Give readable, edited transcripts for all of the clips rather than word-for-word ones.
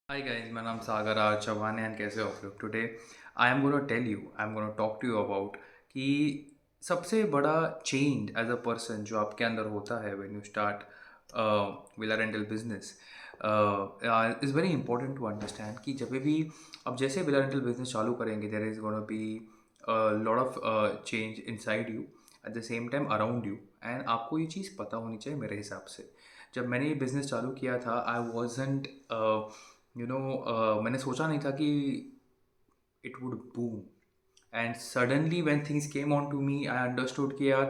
Hi guys, my name is Sagar R. Chauhan and कैसे हो आप लोग? Today I am gonna tell you, I am gonna talk to you about कि सबसे बड़ा change as a person जो आपके अंदर होता है when you start villa rental business is very important to understand कि जब भी अब जैसे villa rental business चालू करेंगे there is gonna be a lot of change inside you at the same time around you and आपको ये चीज़ पता होनी चाहिए मेरे हिसाब से। जब मैंने ये बिज़नेस चालू किया था आई वॉजेंट मैंने सोचा नहीं था कि it would boom and suddenly when things came on to me I understood कि यार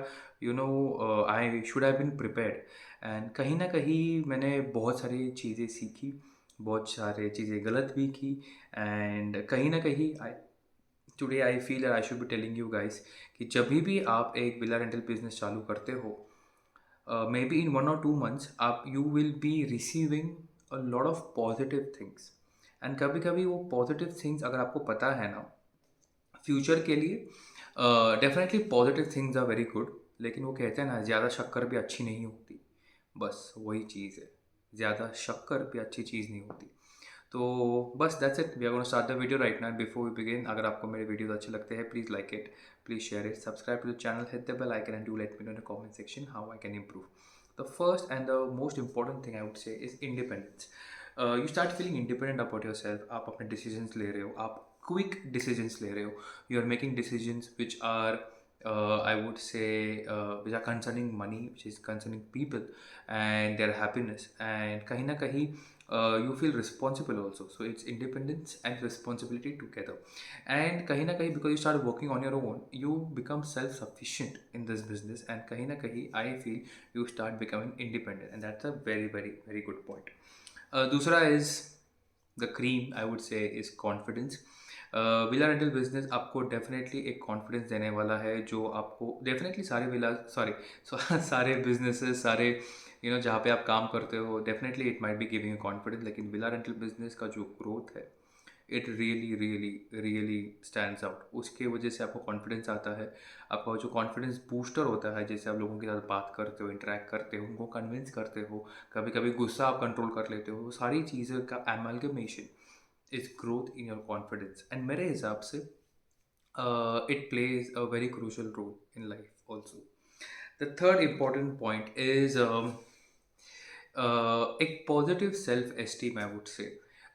I should have been prepared and कहीं ना कहीं मैंने बहुत सारी चीज़ें सीखी, बहुत सारी चीज़ें गलत भी की एंड कहीं ना कहीं I today I feel I should be telling you guys कि जब भी आप एक विला रेंटल बिजनेस चालू करते हो may be in 1 or 2 months आप you will be receiving a lot of positive things and कभी कभी वो पॉजिटिव थिंग्स अगर आपको पता है ना फ्यूचर के लिए definitely positive things are very good, लेकिन वो कहते हैं ना ज़्यादा शक्कर भी अच्छी नहीं होती। बस वही चीज़ है, ज़्यादा शक्कर भी अच्छी चीज़ नहीं होती। तो बस that's it, we are gonna start the video right now. Before we begin, अगर आपको मेरे वीडियोस अच्छे लगते हैं please like it, please share it, subscribe to the channel, hit the bell icon and do let me know in the comment section how I can improve. The first and the most important thing I would say is independence. You start feeling independent about yourself. आप अपने decisions ले रहे हो, आप quick decisions ले रहे हो, you are making decisions which are I would say which are concerning money, which is concerning people and their happiness, and कहीं ना कहीं you feel responsible also. So it's independence and responsibility together. And kahin na kahin, because you start working on your own, you become self-sufficient in this business. And kahin na kahin, I feel you start becoming independent. And that's a very, very, very good point. Dusra is the cream, I would say, is confidence. Villa rental business आपको definitely एक confidence देने वाला है जो आपको definitely सारे villa sorry सारे businesses सारे जहाँ पे आप काम करते हो definitely it might be giving you confidence, लेकिन विला रेंटल बिजनेस का जो ग्रोथ है it really really really stands out. उसके वजह से आपको कॉन्फिडेंस आता है, आपका जो कॉन्फिडेंस बूस्टर होता है, जैसे आप लोगों के साथ बात करते हो, इंटरेक्ट करते हो, उनको कन्विंस करते हो, कभी कभी गुस्सा आप कंट्रोल कर लेते हो, वो सारी चीज़ें का amalgamation is growth in your confidence. And मेरे हिसाब से it plays a very crucial role in life also. The third important point is एक positive self esteem I would से।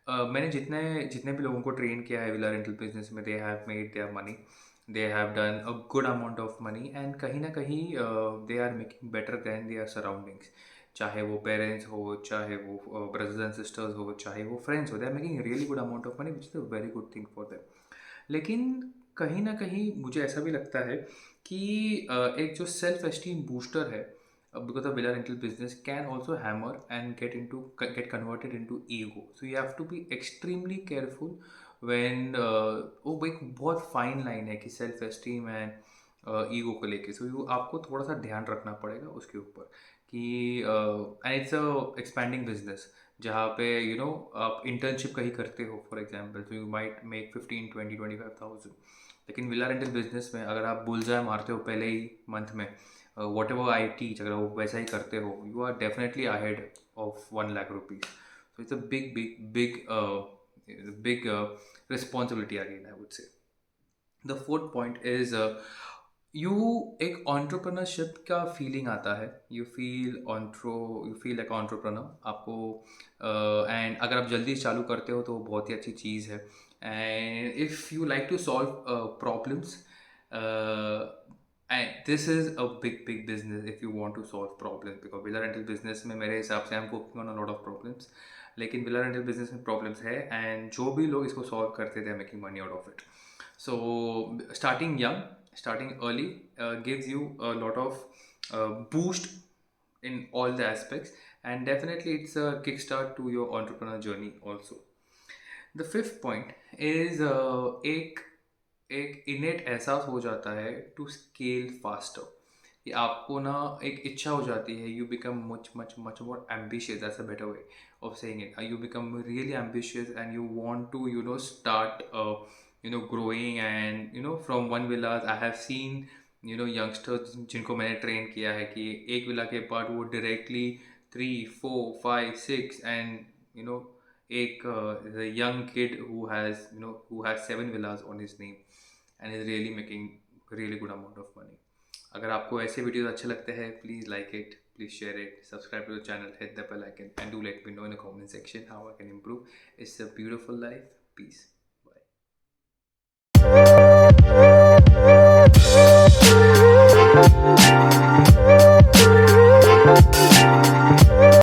मैंने जितने जितने भी लोगों को ट्रेन किया है विला रेंटल बिजनेस में, they have made their money, they have done a good amount of money and कहीं ना कहीं they are making better than their surroundings. चाहे वो पेरेंट्स हो, चाहे वो ब्रदर्स एंड सिस्टर्स हो, चाहे वो फ्रेंड्स हो, they are making really good amount of money which is a very good thing for them. लेकिन कहीं न कहीं मुझे ऐसा भी लगता है कि एक जो सेल्फ एस्टीम बूस्टर है because of villa rental business can also hammer and get converted into ego. So you have to be extremely careful when वो एक बहुत फाइन लाइन है कि सेल्फ एस्टीम एंड ईगो को लेके। सो यू आपको थोड़ा सा ध्यान रखना पड़ेगा उसके ऊपर कि and it's a expanding business जहाँ पे आप इंटर्नशिप कहीं करते हो फॉर एग्जांपल, तो यू माइट मेक 15, 20, 25,000। लेकिन विला रेंटल बिजनेस में अगर आप बुलजाय मारते हो पहले ही मंथ में, वॉट एवर आई टीच अगर वो वैसा ही करते हो, you are definitely ahead of 1 lakh rupees. So it's a big big big big responsibility again I would say. The fourth point is you एक ऑन्टरप्रनरशिप का फीलिंग आता है, यू फील लाइक ऑन्टरप्रनर आपको। एंड अगर आप जल्दी चालू करते हो तो वो बहुत ही अच्छी चीज़ है। And if you like to solve problems and this is a big big business if you want to solve problems, because villa rental business में मेरे हिसाब से I am working on a lot of problems, लेकिन villa rental business में problems है and जो भी लोग इसको सॉल्व करते थे making money out of it. So starting young, starting early gives you a lot of boost in all the aspects, and definitely it's a kickstart to your entrepreneur journey also. The fifth point is एक इनेट एहसास हो जाता है to scale faster, कि आपको ना एक इच्छा हो जाती है, you become much much much more ambitious, that's a better way of saying it. You become really ambitious and you want to start growing, and from one villas I have seen youngsters जिनको मैंने train किया है कि एक villa के बाद वो directly 3, 4, 5, 6 and एक young kid who has 7 villas on his name and is really making really good amount of money. अगर आपको ऐसे वीडियोस अच्छे लगते हैं, please like it, please share it, subscribe to the channel, hit the bell icon and do let me know in the comment section how I can improve. It's a beautiful life. Peace.